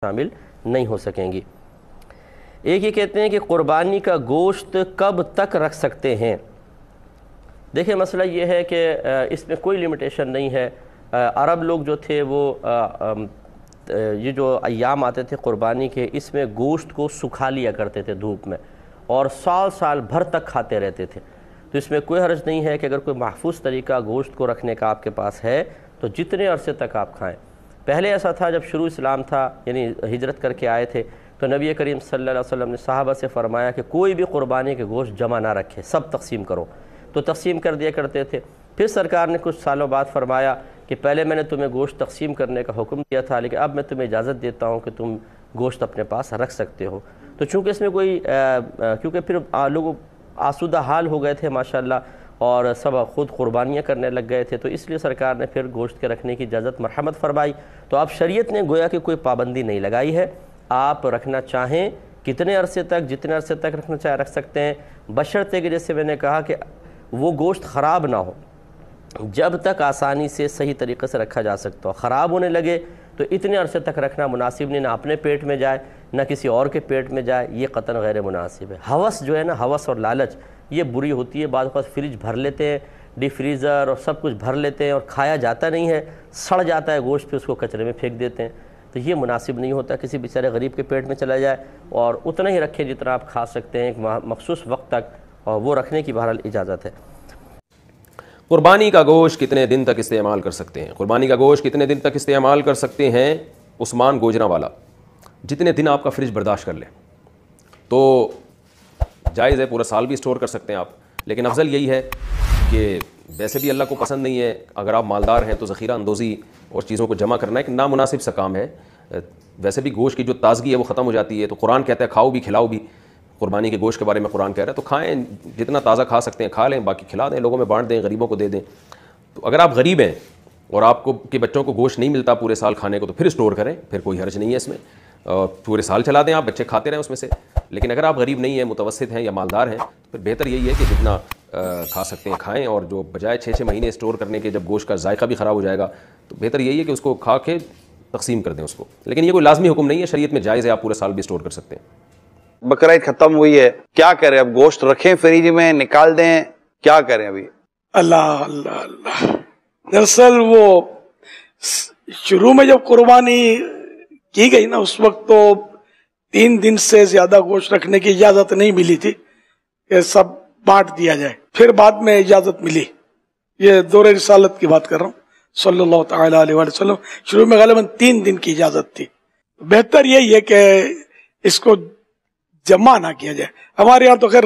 شامل نہیں ہو سکیں گی۔ ایک یہ کہتے ہیں کہ قربانی کا گوشت کب تک رکھ سکتے ہیں؟ دیکھیں مسئلہ یہ ہے کہ اس میں کوئی لمیٹیشن نہیں ہے۔ عرب لوگ جو تھے وہ یہ جو ایام آتے تھے قربانی کے، اس میں گوشت کو سکھا لیا کرتے تھے دھوپ میں، اور سال سال بھر تک کھاتے رہتے تھے۔ تو اس میں کوئی حرج نہیں ہے کہ اگر کوئی محفوظ طریقہ گوشت کو رکھنے کا آپ کے پاس ہے تو جتنے عرصے تک آپ کھائیں۔ پہلے ایسا تھا جب شروع اسلام تھا، یعنی ہجرت کر کے آئے تھے، تو نبی کریم صلی اللہ علیہ وسلم نے صحابہ سے فرمایا کہ کوئی بھی قربانی کے گوشت جمع نہ رکھے، سب تقسیم کرو، تو تقسیم کر دیا کرتے تھے۔ پھر سرکار نے کچھ سالوں بعد فرمایا کہ پہلے میں نے تمہیں گوشت تقسیم کرنے کا حکم دیا تھا، لیکن اب میں تمہیں اجازت دیتا ہوں کہ تم گوشت اپنے پاس رکھ سکتے ہو۔ تو چونکہ اس میں کوئی کیونکہ پھر لوگ آسودہ حال ہو گئے تھے ماشاءاللہ، اور سب خود قربانیاں کرنے لگ گئے تھے، تو اس لیے سرکار نے پھر گوشت کے رکھنے کی اجازت مرحمت فرمائی۔ تو اب شریعت نے گویا کہ کوئی پابندی نہیں لگائی ہے، آپ رکھنا چاہیں کتنے عرصے تک، جتنے عرصے تک رکھنا چاہیں رکھ سکتے ہیں، بشرطے کہ جیسے میں نے کہا کہ وہ گوشت خراب نہ ہو، جب تک آسانی سے صحیح طریقے سے رکھا جا سکتا ہو۔ خراب ہونے لگے تو اتنے عرصے تک رکھنا مناسب نہیں، نہ اپنے پیٹ میں جائے نہ کسی اور کے پیٹ میں جائے، یہ قطعاً غیر مناسب ہے۔ ہوس جو ہے نا، ہوس اور لالچ یہ بری ہوتی ہے۔ بعض اوقات فریج بھر لیتے ہیں، ڈی فریزر اور سب کچھ بھر لیتے ہیں، اور کھایا جاتا نہیں ہے، سڑ جاتا ہے گوشت، پہ اس کو کچرے میں پھینک دیتے ہیں، تو یہ مناسب نہیں ہوتا۔ کسی بیچارے غریب کے پیٹ میں چلا جائے، اور اتنا ہی رکھیں جتنا آپ کھا سکتے ہیں ایک مخصوص وقت تک، اور وہ رکھنے کی بہرحال اجازت ہے۔ قربانی کا گوشت کتنے دن تک استعمال کر سکتے ہیں؟ قربانی کا گوشت کتنے دن تک استعمال کر سکتے ہیں؟ عثمان گوجرا والا، جتنے دن آپ کا فریج برداشت کر لے تو جائز ہے، پورا سال بھی اسٹور کر سکتے ہیں آپ، لیکن افضل یہی ہے کہ ویسے بھی اللہ کو پسند نہیں ہے، اگر آپ مالدار ہیں تو ذخیرہ اندوزی اور چیزوں کو جمع کرنا ایک نامناسب سا کام ہے۔ ویسے بھی گوشت کی جو تازگی ہے وہ ختم ہو جاتی ہے، تو قرآن کہتا ہے کھاؤ بھی کھلاؤ بھی۔ قربانی کے گوشت کے بارے میں قرآن کہہ رہا ہے تو کھائیں، جتنا تازہ کھا سکتے ہیں کھا لیں، باقی کھلا دیں، لوگوں میں بانٹ دیں، غریبوں کو دے دیں۔ تو اگر آپ غریب ہیں اور آپ کو کہ بچوں کو گوشت نہیں ملتا پورے سال کھانے کو، تو پھر اسٹور کریں، پھر کوئی حرج نہیں ہے اس میں، پورے سال چلا دیں، آپ بچے کھاتے رہیں اس میں سے۔ لیکن اگر آپ غریب نہیں ہیں، متوسط ہیں یا مالدار ہیں، پھر بہتر یہی ہے کہ جتنا کھا سکتے ہیں کھائیں، اور جو بجائے 6 مہینے اسٹور کرنے کے، جب گوشت کا ذائقہ بھی خراب ہو جائے گا، تو بہتر یہی ہے کہ اس کو کھا کے تقسیم کر دیں اس کو۔ لیکن یہ کوئی لازمی حکم نہیں ہے، شریعت میں جائز ہے، آپ پورے سال بھی اسٹور کر سکتے ہیں۔ بقرعید ختم ہوئی ہے، کیا کریں اب؟ گوشت رکھیں فریج میں، نکال دیں، کیا کریں ابھی؟ اللہ اللہ اللہ، دراصل وہ شروع میں جب قربانی کی گئی نا، اس وقت تو 3 دن سے زیادہ گوشت رکھنے کی اجازت نہیں ملی تھی کہ سب بانٹ دیا جائے، پھر بعد میں اجازت ملی۔ یہ دور رسالت کی بات کر رہا ہوں، صلی اللہ تعالی علیہ وسلم۔ شروع میں غالباً 3 دن کی اجازت تھی۔ بہتر یہی ہے کہ اس کو جمع نہ کیا جائے۔ ہمارے یہاں تو خیر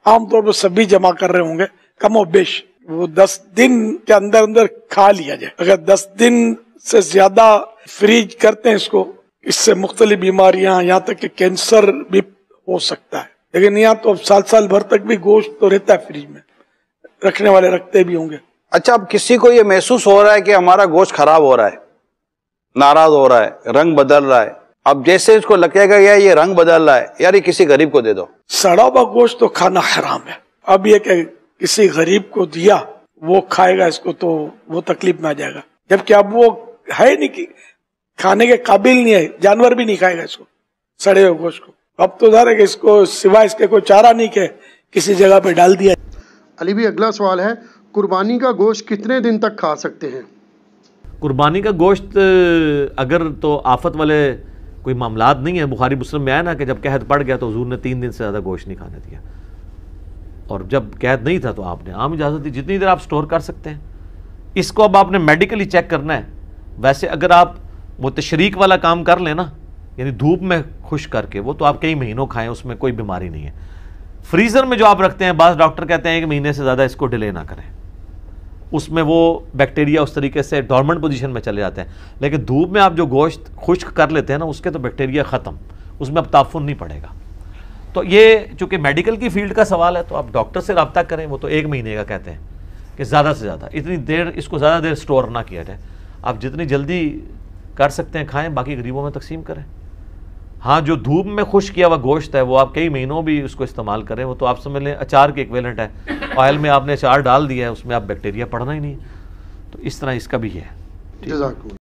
عام طور پر سبھی جمع کر رہے ہوں گے، کم و بیش وہ 10 دن کے اندر اندر کھا لیا جائے۔ اگر 10 دن سے زیادہ فریج کرتے ہیں اس کو، اس سے مختلف بیماریاں، یہاں تک کہ کینسر بھی ہو سکتا ہے۔ لیکن یہاں تو سال بھر تک بھی گوشت تو رہتا ہے فریج میں، رکھنے والے رکھتے بھی ہوں گے۔ اچھا، اب کسی کو یہ محسوس ہو رہا ہے کہ ہمارا گوشت خراب ہو رہا ہے، ناراض ہو رہا ہے، رنگ بدل رہا ہے، اب جیسے اس کو لگے گا یا یہ رنگ بدل رہا ہے، یار یہ کسی غریب کو دے دو۔ سڑا ہوا گوشت تو کھانا حرام ہے۔ اب یہ کہ کسی غریب کو دیا، وہ کھائے گا اس کو تو وہ تکلیف میں آ جائے گا، جبکہ اب وہ ہے نہیں کہ کھانے کے قابل نہیں ہے، جانور بھی نہیں کھائے گا اس کو، سڑے ہوئے گوشت کو۔ اب تو ظاہر ہے کہ اس کو سوائے اس کے کوئی چارہ نہیں کہ کسی جگہ پہ ڈال دیا۔ علی بھی اگلا سوال ہے، قربانی کا گوشت کتنے دن تک کھا سکتے ہیں؟ قربانی کا گوشت اگر تو آفت والے کوئی معاملات نہیں ہیں، بخاری مسلم میں آیا نا کہ جب قحط پڑ گیا تو حضور نے 3 دن سے زیادہ گوشت نہیں کھانے دیا، اور جب قحط نہیں تھا تو آپ نے عام اجازت دی جتنی دیر آپ سٹور کر سکتے ہیں۔ اس کو اب آپ نے میڈیکلی چیک کرنا ہے۔ ویسے اگر آپ وہ تشریق والا کام کر لیں نا، یعنی دھوپ میں خشک کر کے، وہ تو آپ کئی مہینوں کھائیں، اس میں کوئی بیماری نہیں ہے۔ فریزر میں جو آپ رکھتے ہیں، بعض ڈاکٹر کہتے ہیں کہ مہینے سے زیادہ اس کو ڈیلے نہ کریں، اس میں وہ بیکٹیریا اس طریقے سے ڈورمنٹ پوزیشن میں چلے جاتے ہیں۔ لیکن دھوپ میں آپ جو گوشت خشک کر لیتے ہیں نا، اس کے تو بیکٹیریا ختم، اس میں اب تعفن نہیں پڑے گا۔ تو یہ چونکہ میڈیکل کی فیلڈ کا سوال ہے تو آپ ڈاکٹر سے رابطہ کریں، وہ تو 1 مہینے کا کہتے ہیں کہ زیادہ سے زیادہ اتنی دیر اس کو زیادہ دیر سٹور نہ کیا جائے۔ آپ جتنی جلدی کر سکتے ہیں کھائیں، باقی غریبوں میں تقسیم کریں۔ ہاں، جو دھوپ میں خشک کیا ہوا گوشت ہے وہ آپ کئی مہینوں بھی اس کو استعمال کریں، وہ تو آپ سمجھ لیں اچار کے ایکویلنٹ ہے، آئل میں آپ نے اچار ڈال دیا ہے، اس میں آپ بیکٹیریا پڑنا ہی نہیں، تو اس طرح اس کا بھی ہے۔ جزاک اللہ۔